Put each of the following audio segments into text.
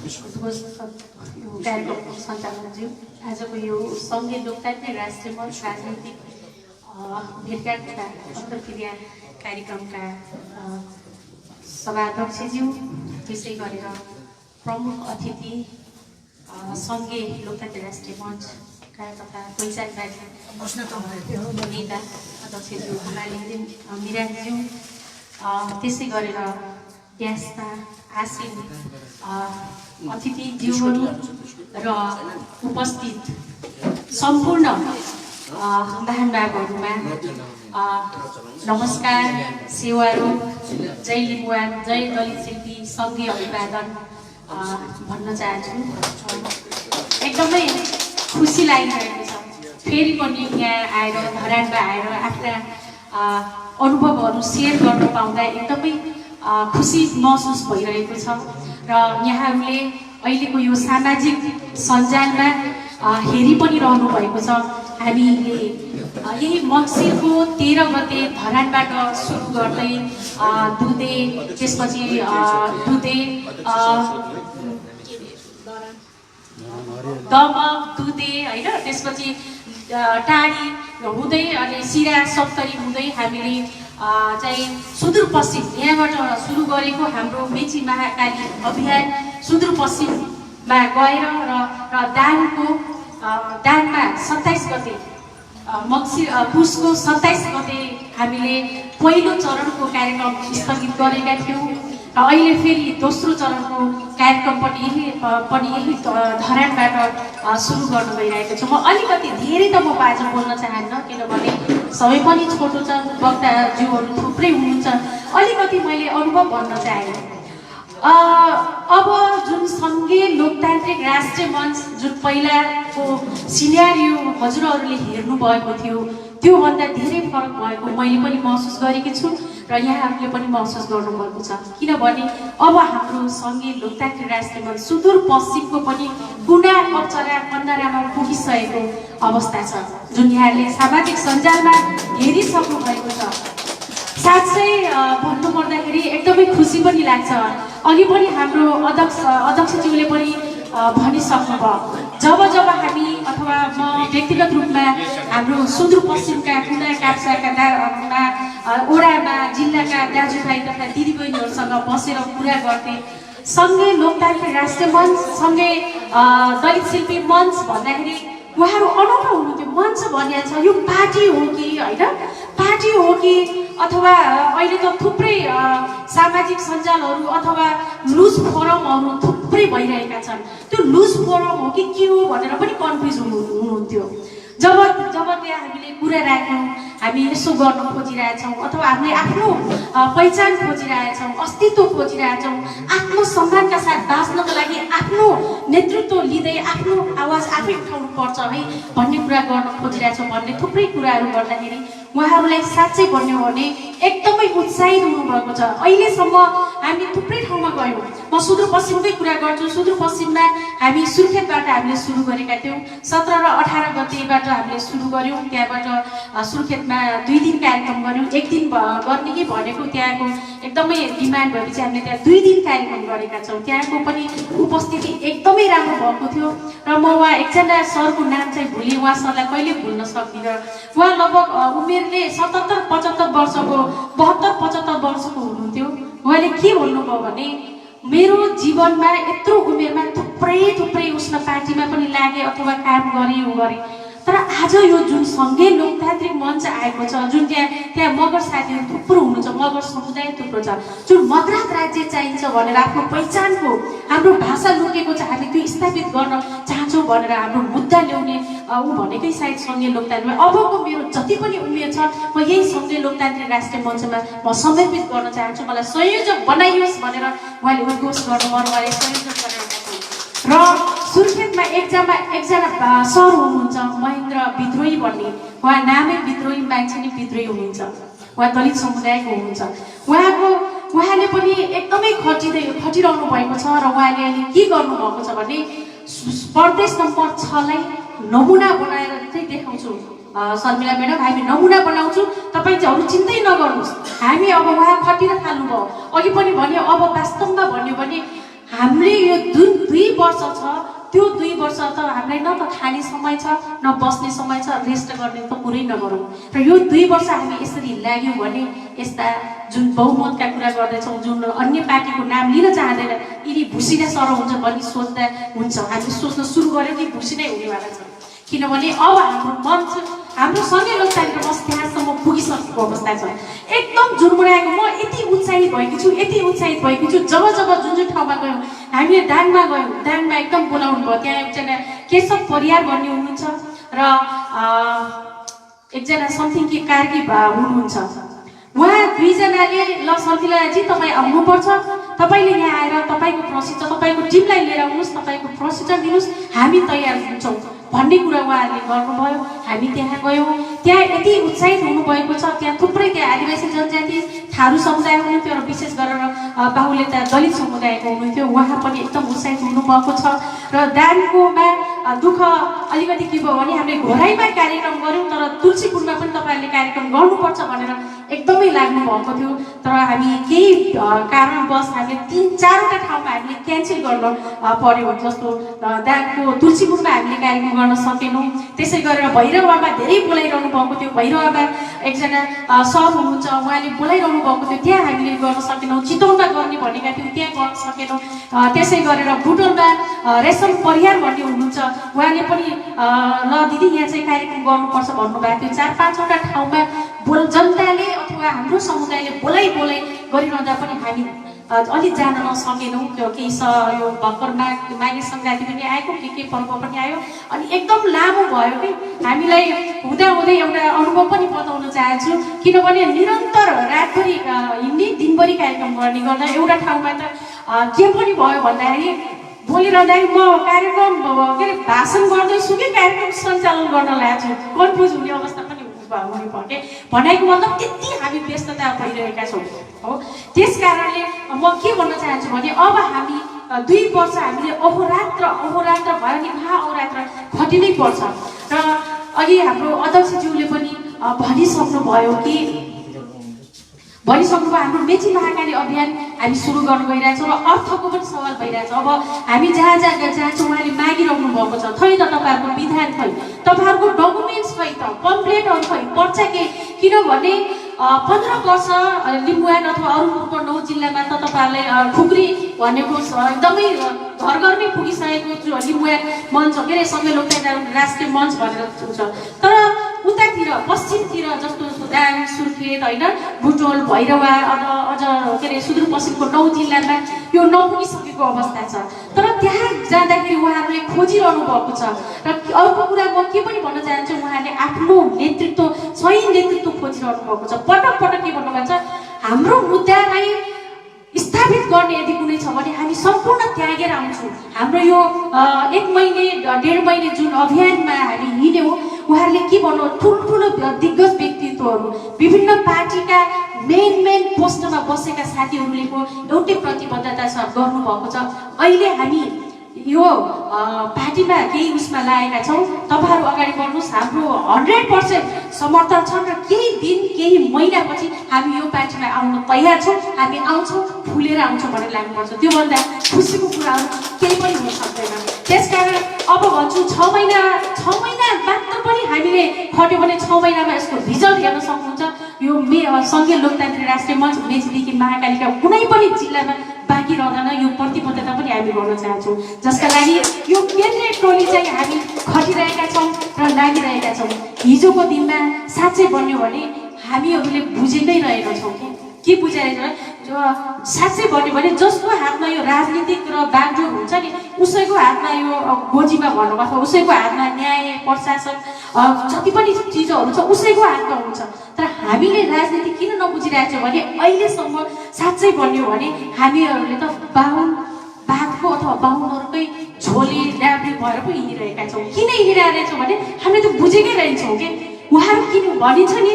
कार्यक्रमको सञ्चालकज्यू, आजको यो सङ्घीय लोकतान्त्रिक राष्ट्रिय मञ्च राजनीतिक भेटघाटका अन्तर्क्रिया कार्यक्रमका सभाध्यक्षज्यू, त्यसै गरेर प्रमुख अतिथि सङ्घीय लोकतान्त्रिक राष्ट्रिय मञ्चका तथा पहिचानवादी नेता अध्यक्षज्यू हिमालयन मिराज्यू, त्यसै गरेर त्यस्ता आसीन अतिथिज्यूहरू र उपस्थित सम्पूर्ण महानुभावहरूमा नमस्कार, सेवारो, जय लिम्बुवान, जय दलित शिल्पी, सङ्घीय अभिवादन भन्न चाहन्छु। एकदमै खुसी लागिरहेको छ फेरि पनि यहाँ आएर धरानमा आएर आफ्ना अनुभवहरू सेयर गर्न पाउँदा एकदमै खुसी महसुस भइरहेको छ र यहाँहरूले अहिलेको यो सामाजिक सञ्जालमा हेरि पनि रहनु भएको छ। हामीले यही मङ्सिरको 13 गते धरानबाट सुरु गर्दै दुधे, त्यसपछि दुधे, दमक, दुधे होइन, त्यसपछि टाढी हुँदै अनि सिरा सप्तरी हुँदै हामीले चाहिँ सुदूरपश्चिम यहाँबाट सुरु गरेको हाम्रो मेची महाकाली अभियान सुदूरपश्चिममा गएर र दाङमा 27 गते पुसको 27 गते हामीले पहिलो चरणको कार्यक्रम स्थगित गरेका थियौँ र अहिले फेरि दोस्रो चरणको कार्यक्रम पनि यही धरानबाट सुरु गर्नु गइरहेको छु। म अलिकति धेरै त म आज बोल्न चाहन्न, किनभने समय पनि छोटो छ, वक्ताज्यूहरू थुप्रै हुनुहुन्छ। अलिकति मैले अनुभव भन्न चाहेँ। अब जुन सङ्घीय लोकतान्त्रिक राष्ट्रिय मञ्च जुन पहिलाको सिनेरियो हजुरहरूले हेर्नुभएको थियो, त्योभन्दा धेरै फरक भएको मैले पनि महसुस गरेकी छु र यहाँहरूले पनि महसुस गर्नुभएको छ। किनभने अब हाम्रो सङ्घीय लोकतान्त्रिक राष्ट्रिय मञ्च सुदूरपश्चिमको पनि कुना कचरा कन्नारामा पुगिसकेको अवस्था छ, जुन यहाँहरूले सामाजिक सञ्जालमा हेरिसक्नु भएको छ। साँच्चै भन्नुपर्दाखेरि एकदमै खुसी पनि लाग्छ। अघि पनि हाम्रो अध्यक्षज्यूले पनि भनिसक्नुभयो, जब हामी अथवा म व्यक्तिगत रूपमा हाम्रो सुदूरपश्चिमका कुना काप्चाका ओडामा जिल्लाका दाजुभाइ तथा दिदीबहिनीहरूसँग बसेर कुरा गर्थे, सङ्घीय लोकतान्त्रिक राष्ट्रिय मञ्च, सँगै दलित शिल्पी मञ्च भन्दाखेरि उहाँहरू अनौठो हुनुहुन्थ्यो। मञ्च भनिया छ, यो पार्टी हो कि होइन, पार्टी हो कि अथवा अहिले त थुप्रै सामाजिक सञ्जालहरू अथवा लुज फोरमहरू थुप्रै भइरहेका छन्, त्यो लुज फोरम हो कि के हो भनेर पनि कन्फ्युज हुनुहुन्थ्यो। जब त्यहाँ हामीले कुरा राख्यौँ, हामी यसो गर्न खोजिरहेछौँ अथवा हामीले आफ्नो पहिचान खोजिरहेछौँ, अस्तित्व खोजिरहेछौँ, आत्मसम्मानका साथ बाँच्नको लागि आफ्नो नेतृत्व लिँदै आफ्नो आवाज आफै उठाउनु पर्छ है भन्ने कुरा गर्न खोजिरहेछौँ भन्ने थुप्रै कुराहरू गर्दाखेरि उहाँहरूलाई साँच्चै भन्यो भने एकदमै उत्साहित हुनुभएको छ। अहिलेसम्म हामी थुप्रै ठाउँमा गयौँ, म सुदूरपश्चिमकै कुरा गर्छु। सुदूरपश्चिममा हामी सुर्खेतबाट हामीले सुरु गरेका थियौँ, 17 र 18 गतेबाट हामीले सुरु गऱ्यौँ। त्यहाँबाट सुर्खेतमा 2 दिन कार्यक्रम गऱ्यौँ। 1 दिन गर्ने कि भनेको त्यहाँको एकदमै डिमान्ड भएपछि हामीले त्यहाँ 2 दिन कार्यक्रम गरेका छौँ। त्यहाँको पनि उपस्थिति एकदमै राम्रो भएको थियो र म उहाँ एकजना सरको नाम चाहिँ भुलेँ, उहाँ सरलाई कहिले भुल्न सक्दिनँ। उहाँ लगभग उमेरले 77-75 वर्षको 72-75 वर्षको हुनुहुन्थ्यो। उहाँले के भन्नुभयो भने मेरो जीवनमा यत्रो उमेरमा थुप्रै उसमा पार्टीमा पनि लागे अथवा काम गरे, तर आज यो जुन सङ्घीय लोकतान्त्रिक मञ्च आएको छ, जुन त्यहाँ मगर साथीहरू थुप्रो हुनुहुन्छ, मगर समुदाय थुप्रो छ, जुन मद्रास राज्य चाहिन्छ भनेर आफ्नो पहिचानको हाम्रो भाषा लुकेको छ, हामी त्यो स्थापित गर्न चाहन्छौँ भनेर हाम्रो मुद्दा ल्याउने ऊ भनेकै सायद सङ्घीय लोकतान्त्रिक। अबको मेरो जति पनि उमेर छ म यही सङ्घीय लोकतान्त्रिक राष्ट्रिय मञ्चमा म समर्पित गर्न चाहन्छु, मलाई संयोजक बनाइयोस् भनेर उहाँले उद्घोष गर्नुभयो, उहाँले संयोजक गरेर र सुर्खेतमा एकजना सर हुनुहुन्छ महेन्द्र विद्रोही भन्ने, उहाँ नामै विद्रोही मान्छे नै विद्रोही हुनुहुन्छ, उहाँ दलित समुदायको हुनुहुन्छ। उहाँले पनि एकदमै खटिरहनु भएको छ र उहाँले अहिले के गर्नुभएको छ भने प्रदेश नम्बर 6 लाई नमुना बनाएर चाहिँ देखाउँछु। शर्मिला म्याडम, हामी नमुना बनाउँछु, तपाईँ चाहिँ अरू चिन्तै नगर्नुहोस्। हामी अब उहाँ खटिन थाल्नुभयो। अघि पनि भन्यो, अब वास्तवमा भन्यो भने हामीले यो जुन 2 वर्ष छ त्यो 2 वर्ष त हामीलाई न त खाने समय छ न बस्ने समय छ, रेस्ट गर्ने त कुरै नगरौँ। र यो 2 वर्ष हामी यसरी लाग्यौँ भने यस्ता जुन बहुमतका कुरा गर्दैछौँ, जुन अन्य पार्टीको नाम लिन चाहँदैन, यिनी भुसिना सर हुन्छ भन्ने सोच्दा हुन्छ। हामीले सोच्न सुरु गऱ्यौँ कि भुसी नै हुनेवाला छ, किनभने अब हाम्रो मञ्च हाम्रो सँगै लोकतान्त्रिक बस त्यहाँसम्म पुगिसकेको अवस्था छ। एकदम जुर्मुराएको म यति उत्साहित भएकी छु, यति उत्साहित भएकी छु। जब जब जुन जुन ठाउँमा गयौँ, हामीले दाङमा गयौँ, दाङमा एकदम बोलाउनु भयो। त्यहाँ एकजना केशव परियार भन्ने हुनुहुन्छ र एकजना समथिङ के कार्की हुनुहुन्छ। उहाँ दुईजनाले ल सकिलाजी तपाईँ आउनुपर्छ, तपाईँले यहाँ आएर तपाईँको प्रशिक्षण तपाईँको टिमलाई लिएर आउनुहोस्, तपाईँको प्रशिक्षण दिनुहोस्, हामी तयार हुन्छौँ भन्ने कुरा उहाँहरूले गर्नुभयो। हामी त्यहाँ गयौँ, त्यहाँ यति उत्साहित हुनुभएको छ। त्यहाँ थुप्रै त्यहाँ आदिवासी जनजाति थारू समुदाय हुनुहुन्थ्यो र विशेष गरेर बाहुल्यता दलित समुदायको हुनुहुन्थ्यो। उहाँ पनि एकदम उत्साहित हुनुभएको छ। र दाङकोमा दुःख अलिकति के भयो भने हामीले घोराइमा कार्यक्रम गऱ्यौँ, तर तुलसीपुरमा पनि तपाईँहरूले कार्यक्रम गर्नुपर्छ भनेर एकदमै लाग्नु भएको थियो। तर हामी केही कारणवश हामीले 3-4वटा ठाउँमा हामीले क्यान्सल गर्न पर्यो। जस्तो दाङको तुलसीपुरमा हामीले कार्यक्रम गर्न सकेनौँ। त्यसै गरेर भैरवामा धेरै बोलाइरहनु भएको थियो, भैरवामा एकजना सर हुनुहुन्छ, उहाँले बोलाइरहनु भएको थियो, त्यहाँ हामीले गर्न सकेनौँ। चितवनमा गर्ने भनेका थियौँ, त्यहाँ गर्न सकेनौँ। त्यसै गरेर बुटोलमा रेशम परियार भन्ने हुनुहुन्छ, उहाँले पनि ल दिदी यहाँ चाहिँ कार्यक्रम गर्नुपर्छ भन्नुभएको थियो। 4-5वटा ठाउँमा जनताले अथवा हाम्रो समुदायले बोलाइ गरिरहँदा पनि हामी अलिक जान नसकेनौँ। केही यो भर्खर माघे सङ्क्रान्ति पनि आएको, के पर्व पनि आयो, अनि एकदम लामो भयो कि हामीलाई हुँदाहुँदै एउटा अनुभव पनि बताउन चाहन्छु। किनभने निरन्तर रातभरि हिँड्ने, दिनभरि कार्यक्रम गर्ने गर्दा एउटा ठाउँमा त के पनि भयो भन्दाखेरि बोलिरहँदाखेरि म कार्यक्रम के अरे भाषण गर्दैछु कि कार्यक्रम सञ्चालन गर्न लाग्छु, कन्फ्युज हुने अवस्था पनि हुने भयो। भनाइको मतलब यति हामी व्यस्तता भइरहेका छौँ हो। त्यस कारणले म के भन्न चाहन्छु भने अब हामी 2 वर्ष हामीले अहोरात्र भयो नि अहोरात्र खटिनै पर्छ। र अघि हाम्रो अध्यक्षज्यूले पनि भनिसक्नुभयो हाम्रो मेची महाकाली अभियान हामी सुरु गर्न गइरहेछौँ र अर्थको पनि सवाल भइरहेछ। अब हामी जहाँ जान्छौँ उहाँले मागिरहनु भएको छ, खै त तपाईँहरूको विधान खै, तपाईँहरूको डकुमेन्ट्स खै त, कम्प्लेटहरू खै, पर्छ के? किनभने 15 वर्ष लिम्बुवान अथवा अरू 9 जिल्लामा त तपाईँहरूले खुकुरी भनेको एकदमै घर घरमै पुगिसकेको लिम्बुवान मञ्च के अरे सँगै लोकतान्त्रिक राष्ट्रिय मञ्च भनेर हुन्छ। तर उतातिर पश्चिमतिर जस्तो दाङ, सुर्खेत होइन, बुटोल, भैरवा अझ के अरे सुदूरपश्चिमको 9 जिल्लामा यो नपुगिसकेको अवस्था छ। तर त्यहाँ जाँदाखेरि उहाँहरूले खोजिरहनु भएको छ। र अर्को कुरा म के पनि भन्न चाहन्छु, उहाँले आफ्नो नेतृत्व, सही नेतृत्व खोजिरहनु भएको छ। पटक पटक के भन्नुभएको छ, हाम्रो मुद्दालाई स्थापित गर्ने यदि कुनै छ भने हामी सम्पूर्ण त्यागेर आउँछौँ। हाम्रो यो 1 महिने 1.5 महिने जुन अभियानमा हामी हिँड्यौँ, उहाँहरूले के भन्नु, ठुल्ठुलो दिग्गज व्यक्तित्वहरू, विभिन्न पार्टीका मेन पोस्टमा बसेका साथीहरूले एउटै प्रतिबद्धता गर्नुभएको छ। अहिले हामी यो पार्टीमा केही उसमा लागेका छौँ, तपाईँहरू अगाडि बढ्नुहोस्, हाम्रो 100% समर्थन छन् र केही दिन केही महिनापछि हामी यो पार्टीमा आउन तयार छौँ, हामी आउँछौँ, फुलेर आउँछौँ भनेर लाग्नुपर्छ। त्योभन्दा खुसीको कुराहरू केही पनि हुन सक्दैन। त्यसकारण अब भन्छु 6 महिना मात्र पनि हामीले खट्यो भने 6 महिनामा यसको रिजल्ट हेर्न सक्नुहुन्छ। यो सङ्घीय लोकतान्त्रिक राष्ट्रिय मञ्च मेचीदेखि महाकालीका कुनै पनि जिल्लामा बाँकी रहँदैन। यो प्रतिबद्धता पनि हामी गर्न चाहन्छौँ, जसका लागि यो केन्द्रीय टोली चाहिँ हामी खटिरहेका छौँ र लागिरहेका छौँ। हिजोको दिनमा साँच्चै भन्यो भने हामीहरूले बुझेकै रहेका छौँ। के बुझाइरहेछ साँच्चै भन्यो भने जसको हातमा यो राजनीतिक र बागडोर हुन्छ नि, उसैको हातमा यो गोजीमा भनौँ अथवा उसैको हातमा न्याय, प्रशासन जति पनि चिजहरू छ उसैको हातमा हुन्छ। तर हामीले राजनीति किन नबुझिरहेको छौँ भने अहिलेसम्म साँच्चै भन्यो भने हामीहरूले त बाहुनको अथवा बाहुनहरूकै झोली ड्याब्री भएर पो हिँडिरहेका छौँ। किन हिँडिरहेका छौँ भने हामीले त बुझेकै रहेछौँ कि उहाँहरू किन भनिन्छ नि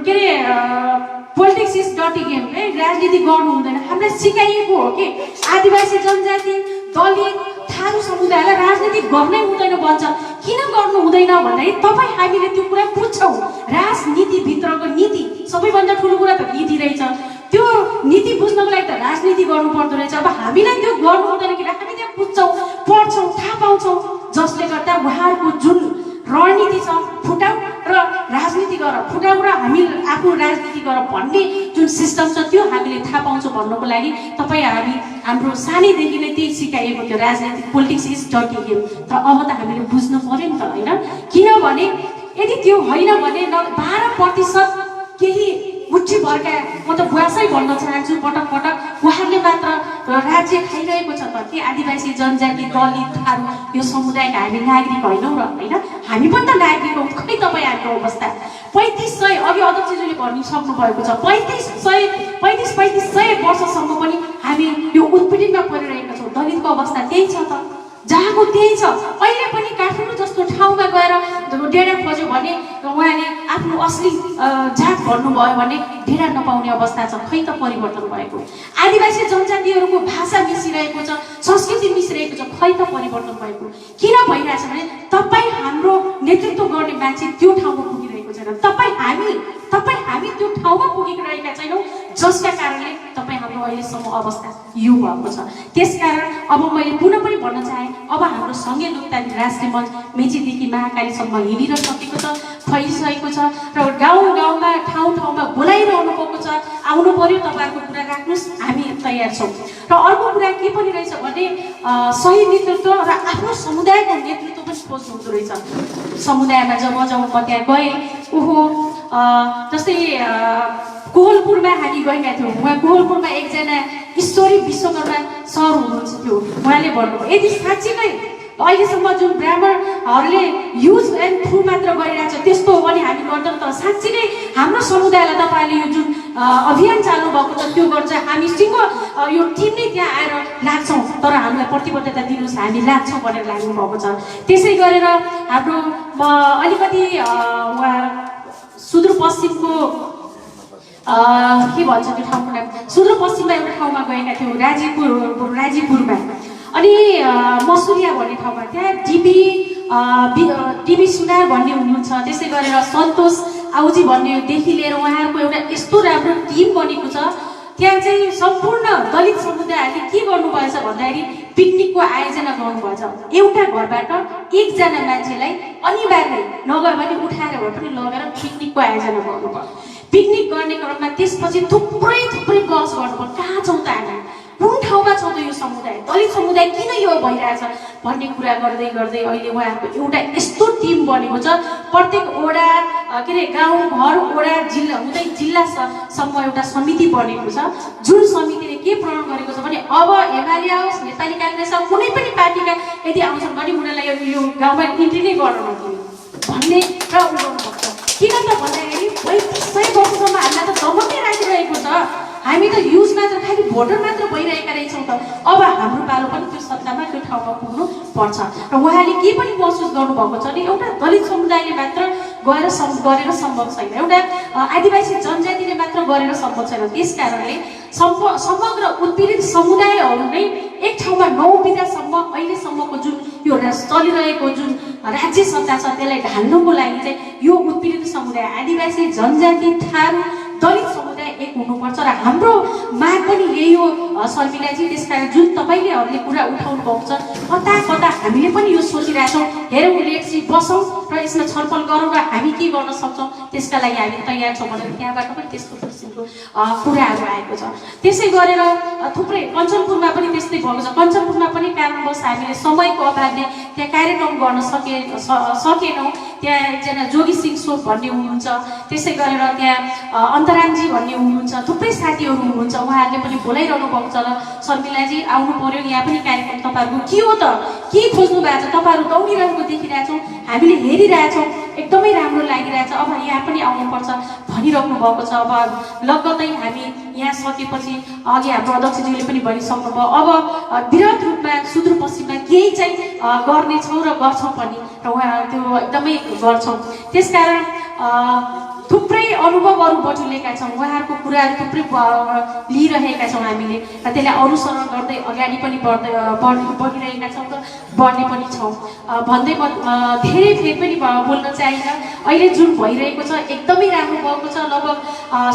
के अरे पोलिटिक्स इज डटी गेम है, राजनीति गर्नु हुँदैन। हामीलाई सिकाइएको हो कि आदिवासी जनजाति, दलित, थारू समुदायलाई राजनीति गर्नै हुँदैन भन्छ। किन गर्नु हुँदैन भन्दाखेरि तपाईँ हामीले त्यो कुरा बुझ्छौँ। राजनीतिभित्रको नीति सबैभन्दा ठुलो कुरा त नीति रहेछ। त्यो नीति बुझ्नको लागि त राजनीति गर्नुपर्दो रहेछ। अब हामीलाई त्यो गर्नु हुँदैन कि हामी त्यहाँ बुझ्छौँ, पढ्छौँ, थाहा पाउँछौँ, जसले गर्दा उहाँहरूको जुन रणनीति छ फुटाउ र राजनीति गर, फुटाउ र हामी आफ्नो राजनीति गर भन्ने जुन सिस्टम छ त्यो हामीले थाहा पाउँछौँ भन्नको लागि तपाईँ हामी हाम्रो सानैदेखि नै त्यही सिकाइएको थियो, राजनीतिक पोलिटिक्स इज डर्टी गेम। तर अब त हामीले बुझ्नु पर्यो नि त, होइन? किनभने यदि त्यो होइन भने 12% केही मुठी भरका, म त बुवासै भन्न चाहन्छु पटक पटक, उहाँहरूले मात्र राज्य खाइरहेको छ त के आदिवासी जनजाति दलित थारू यो समुदायका हामी नागरिक होइनौँ र, होइन? हामी पनि त नागरिक हौँ। खै तपाईँ हाम्रो अवस्था 3500 अघि अध्यक्षज्यूले भनिसक्नु भएको छ, 3500 वर्षसम्म पनि हामी यो उत्पीडनमा परिरहेका छौँ। दलितको अवस्था त्यही छ त, जहाँको त्यही छ। अहिले पनि काठमाडौँ जस्तो ठाउँमा गएर डेरा खोज्यो भने उहाँले आफ्नो असली जात भन्नुभयो भने डेरा नपाउने अवस्था छ। खै त परिवर्तन भएको? आदिवासी जनजातिहरूको भाषा मिसिरहेको छ, संस्कृति मिसिरहेको छ, खै त परिवर्तन भएको? किन भइरहेछ भने तपाईँ हाम्रो नेतृत्व गर्ने मान्छे त्यो ठाउँमा पुगिरहेको छैन। तपाईँ हामी त्यो ठाउँमा पुगिरहेका छैनौँ, जसका कारणले तपाईँ हाम्रो अहिलेसम्म अवस्था यो भएको छ। त्यसकारण अब मैले पुनः पनि भन्न चाहेँ, अब हाम्रो सँगै लोकतान्त्रिक राष्ट्रिय मञ्च मेचीदेखि महाकालीसम्म हिँडिरहेको छ, फैलिसकेको छ र गाउँ गाउँमा ठाउँ ठाउँमा बोलाइरहनु भएको छ। आउनु पर्यो, तपाईँहरूको कुरा राख्नुहोस्, हामी तयार छौँ। र अर्को कुरा के पनि रहेछ भने सही नेतृत्व र आफ्नो समुदायको नेतृत्व पनि खोज्नु हुँदो रहेछ। समुदायमा जब म त्यहाँ गएँ, जस्तै कोहलपुरमा हामी गएका थियौँ। उहाँ कोहलपुरमा एकजना ईश्वरी विश्वकर्मा सर हुनुहुन्छ थियो, उहाँले भन्नुभयो यदि साँच्ची नै अहिलेसम्म जुन ब्राह्मणहरूले युज एन्ड थ्रु मात्र गरिरहेछ त्यस्तो हो भने हामी गर्दैनौँ। तर साँच्ची नै हाम्रो समुदायलाई तपाईँले यो जुन अभियान चालु भएको छ त्यो गर्छ, हामी सिङ्गो यो टिम नै त्यहाँ आएर लाग्छौँ, तर हामीलाई प्रतिबद्धता दिनुहोस्, हामी लाग्छौँ भनेर लाग्नु भएको छ। त्यसै गरेर हाम्रो अलिकति सुदूरपश्चिमको के भन्छ त्यो ठाउँको नाम, सुदूरपश्चिममा एउटा ठाउँमा गएका थियौँ, राजीपुरमा। अनि मसुरिया भन्ने ठाउँमा त्यहाँ डिबी सुनार भन्ने हुनुहुन्छ, त्यसै गरेर सन्तोष आउजी भन्नेदेखि लिएर उहाँहरूको एउटा यस्तो राम्रो टिम बनेको छ। त्यहाँ चाहिँ सम्पूर्ण दलित समुदायहरूले के गर्नुभएछ भन्दाखेरि पिकनिकको आयोजना गर्नुभएछ। एउटा घरबाट एकजना मान्छेलाई अनिवार्य नगए भने उठाएर भए पनि लगेर पिकनिकको आयोजना गर्नुभयो। पिकनिक गर्ने क्रममा त्यसपछि थुप्रै बहस गर्नुभयो, कहाँ छौँ त हामी, कुन ठाउँमा छौँ त यो समुदाय, दलित समुदाय किन यो भइरहेछ भन्ने कुरा गर्दै गर्दै अहिले उहाँहरूको एउटा यस्तो टिम बनेको छ। प्रत्येक वडा के अरे गाउँ घर वडा जिल्ला हुँदै जिल्लासम्म एउटा समिति बनेको छ, जुन समितिले के प्रण गरेको छ भने अब एमाले आओस्, नेपाली काङ्ग्रेस आओस्, कुनै पनि पार्टीका यदि आउँछन् भने उनीहरूलाई यो गाउँमा इन्ट्री नै गर्न नदिने भन्ने र उठाउनु पर्छ। किन त भन्दाखेरि 3500 वर्षसम्म हामीलाई त दमनमै राखिरहेको छ। हामी त युज मात्र, खालि भोटर मात्र भइरहेका रहेछौँ त। अब हाम्रो पालो पनि त्यो सत्तामा त्यो ठाउँमा पुग्नु पर्छ। र उहाँले के पनि महसुस गर्नुभएको छ भने एउटा दलित समुदायले मात्र गरेर सम्भव छैन, एउटा आदिवासी जनजातिले मात्र गरेर सम्भव छैन। त्यस कारणले समग्र उत्पीडित समुदायहरू नै एक ठाउँमा नउभिँदासम्म अहिलेसम्मको जुन यो चलिरहेको जुन राज्य सत्ता छ त्यसलाई ढाल्नुको लागि चाहिँ यो उत्पीडित समुदाय आदिवासी जनजाति थारू दलित समुदाय एक हुनुपर्छ। र हाम्रो माग पनि यही हो शर्मिलाजी। त्यसकारण जुन तपाईँलेहरूले कुरा उठाउनु भएको छ कता कता हामीले पनि यो सोचिरहेछौँ, हेरौँ लेट्सी बसौँ र यसमा छलफल गरौँ र हामी के गर्न सक्छौँ त्यसका लागि हामी तयार छौँ भनेर त्यहाँबाट पनि त्यस्तो किसिमको कुराहरू आएको छ। त्यसै गरेर थुप्रै कञ्चनपुरमा पनि त्यस्तै भएको छ। कञ्चनपुरमा पनि कारणवश हामीले समयको अभावले त्यहाँ कार्यक्रम गर्न सकेनौँ। त्यहाँ एकजना जोगी सिंह सोप भन्ने हुनुहुन्छ, त्यसै गरेर त्यहाँ अन्तरामजी भन्ने हुनुहुन्छ, थुप्रै साथीहरू हुनुहुन्छ, उहाँहरूले पनि बोलाइरहनु भएको छ। शर्मिलाजी आउनु पर्यो, यहाँ पनि कार्यक्रम तपाईँहरूको के हो त, के खोज्नु भएको छ, तपाईँहरू दौडिरहेको देखिरहेछौँ, हामीले हेरिरहेछौँ, एकदमै राम्रो लागिरहेछ। अब यहाँ पनि आउनुपर्छ भनिराख्नु भएको छ। अब लगत्तै हामी यहाँ सकेपछि अघि हाम्रो अध्यक्षज्यूले पनि भनिसक्नुभयो, अब वृहत रूपमा सुदूरपश्चिममा केही चाहिँ गर्नेछौँ र गर्छौँ पनि, र उहाँ त्यो एकदमै गर्छौँ। त्यसकारण थुप्रै अनुभवहरू बटुलेका छौँ, उहाँहरूको कुराहरू थुप्रै लिइरहेका छौँ हामीले, र त्यसलाई अनुसरण गर्दै अगाडि पनि बढिरहेका छौँ र बढ्ने पनि छौँ भन्दै म धेरै फेरि पनि बोल्न चाहिनँ। अहिले जुन भइरहेको छ एकदमै राम्रो भएको छ। लगभग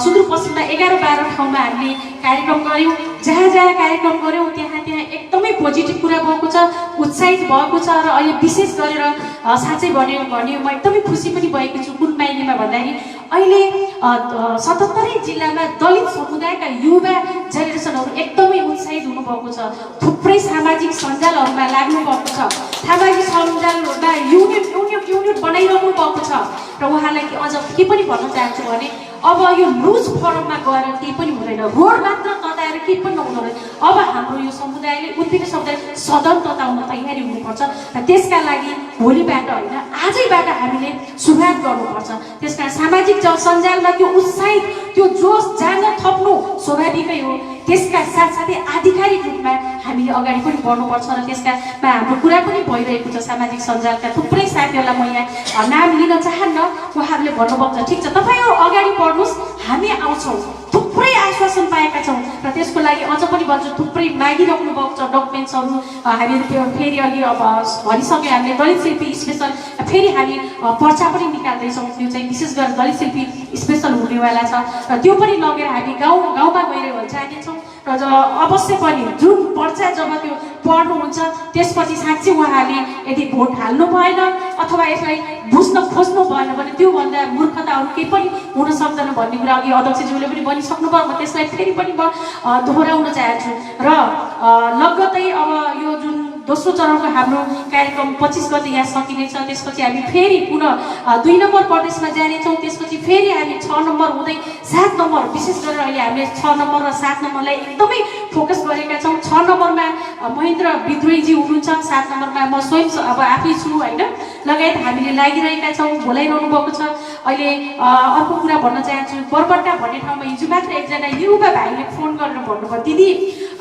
सुदूरपश्चिममा 11-12 ठाउँमा हामीले कार्यक्रम गऱ्यौँ, जहाँ जहाँ कार्यक्रम गऱ्यौँ त्यहाँ त्यहाँ एकदमै पोजिटिभ कुरा भएको छ, उत्साहित भएको छ। र अहिले विशेष गरेर साँच्चै भने म एकदमै खुसी पनि भएको छु। कुन माइलीमा भन्दाखेरि अहिले 77 जिल्लामा दलित समुदायका युवा जेनेरेसनहरू एकदमै उत्साहित हुनुभएको छ। थुप्रै सामाजिक सञ्जालहरूमा लाग्नु भएको छ, सामाजिक सञ्जालमा युनिट बनाइरहनु भएको छ। र उहाँलाई अझ के पनि भन्न चाहन्छु भने अब यो लुज फरममा गएर केही पनि हुँदैन, रोड मात्र तताएर केही पनि नहुँदैन। अब हाम्रो यो समुदायले उत्तिकै समुदाय सदन तताउन तयारी हुनुपर्छ। र त्यसका लागि भोलिबाट होइन आजैबाट हामीले सुरुवात गर्नुपर्छ। त्यसकारण सामाजिक सञ्जालमा त्यो उत्साहित त्यो जोस जान थप्नु स्वाभाविकै हो। त्यसका साथसाथै आधिकारिक रूपमा हामीले अगाडि पनि बढ्नुपर्छ। र त्यसकामा हाम्रो कुरा पनि भइरहेको छ। सामाजिक सञ्जालका थुप्रै साथीहरूलाई म यहाँ नाम लिन चाहन्न, उहाँहरूले भन्नुभएको छ ठिक छ तपाईँहरू अगाडि बढ्नुहोस्, हामी आउँछौँ। थुप्रै आश्वासन पाएका छौँ र त्यसको लागि अझ पनि भन्छु थुप्रै मागिराख्नु भएको छ डकुमेन्ट्सहरू। हामीले त्यो फेरि अघि अब भनिसक्यो हामीले दलित शिल्पी स्पेसल फेरि हामी पर्चा पनि निकाल्दैछौँ। त्यो चाहिँ विशेष गरेर दलित शिल्पी स्पेसल हुनेवाला छ र त्यो पनि लगेर हामी गाउँमा गएर जानेछौँ। र अवश्य पनि जुन पर्चा जब त्यो पढ्नुहुन्छ त्यसपछि साँच्चै उहाँले यदि भोट हाल्नु भएन अथवा यसलाई बुझ्न खोज्नु भएन भने त्योभन्दा मूर्खताहरू केही पनि हुन सक्दैन भन्ने कुरा अघि अध्यक्षज्यूले पनि भनिसक्नुभयो। म त्यसलाई फेरि पनि म दोहोऱ्याउन चाहन्छु। र लगत्तै अब यो जुन दोस्रो चरणको हाम्रो कार्यक्रम 25 गते यहाँ सकिनेछ। त्यसपछि हामी फेरि पुनः 2 नम्बर प्रदेशमा जानेछौँ। त्यसपछि फेरि हामी 6 नम्बर हुँदै 7 नम्बर, विशेष गरेर अहिले हामीले 6 नम्बर र 7 नम्बरलाई एकदमै फोकस गरेका छौँ। 6 नम्बरमा महेन्द्र विद्रोहीजी हुनुहुन्छ, 7 नम्बरमा म स्वयं अब आफै छु होइन, लगायत हामीले लागिरहेका छौँ, बोलाइरहनु भएको छ। अहिले अर्को कुरा भन्न चाहन्छु, बरबट्टा भन्ने ठाउँमा हिजो मात्र एकजना युवा भाइले फोन गरेर भन्नुभयो दिदी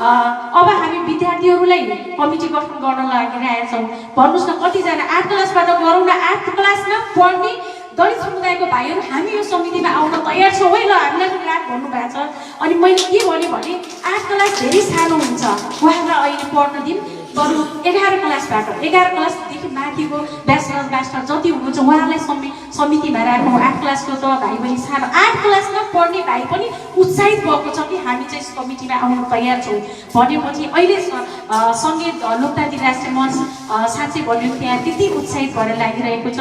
अब हामी विद्यार्थीहरूलाई कमिटी गठन गर्न लागिरहेका छौँ, भन्नुहोस् न कतिजना 8 क्लासबाट गरौँ न, 8 क्लासमा पढ्ने दलित समुदायको भाइहरू हामी यो समितिमा आउन तयार छौँ है, ल हामीलाई पनि राख भन्नुभएको छ। अनि मैले के भने 8 क्लास धेरै सानो हुन्छ, उहाँलाई अहिले पढ्न दिउँ, बरु 11 क्लासबाट 11 क्लासदेखि माथिको ब्याचलर मास्टर जति हुनुहुन्छ उहाँलाई समितिमा राख्नु। 8 क्लासको त भाइ बहिनी सानो, 8 क्लासमा पढ्ने भाइ पनि उत्साहित भएको छ कि हामी चाहिँ कमिटीमा आउन तयार छौँ भनेपछि अहिले सङ्घीय लोकतान्त्रिक राष्ट्रिय मञ्च साँच्चै भन्यो त्यहाँ त्यति उत्साहित भएर लागिरहेको छ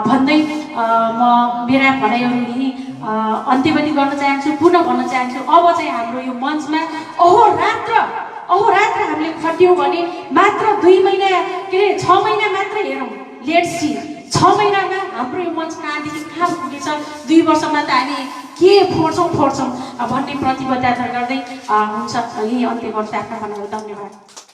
भन्दै म मेरा भनाइहरू यही अन्त्य पनि गर्न चाहन्छु। पुनः भन्न चाहन्छु अब चाहिँ हाम्रो यो मञ्चमा अहोरात्र हामीले खट्यौँ भने मात्र 2 महिना के अरे 6 महिना मात्र हेरौँ, लेट्स सी 6 महिनामा हाम्रो यो मञ्च कहाँदेखि कहाँ पुगेछ, 2 वर्षमा त हामी के फोड्छौँ भन्ने प्रतिबद्धता गर्दै हुन्छ। यही अन्त्य गर्दै आफ्नो भनाइहरू। धन्यवाद।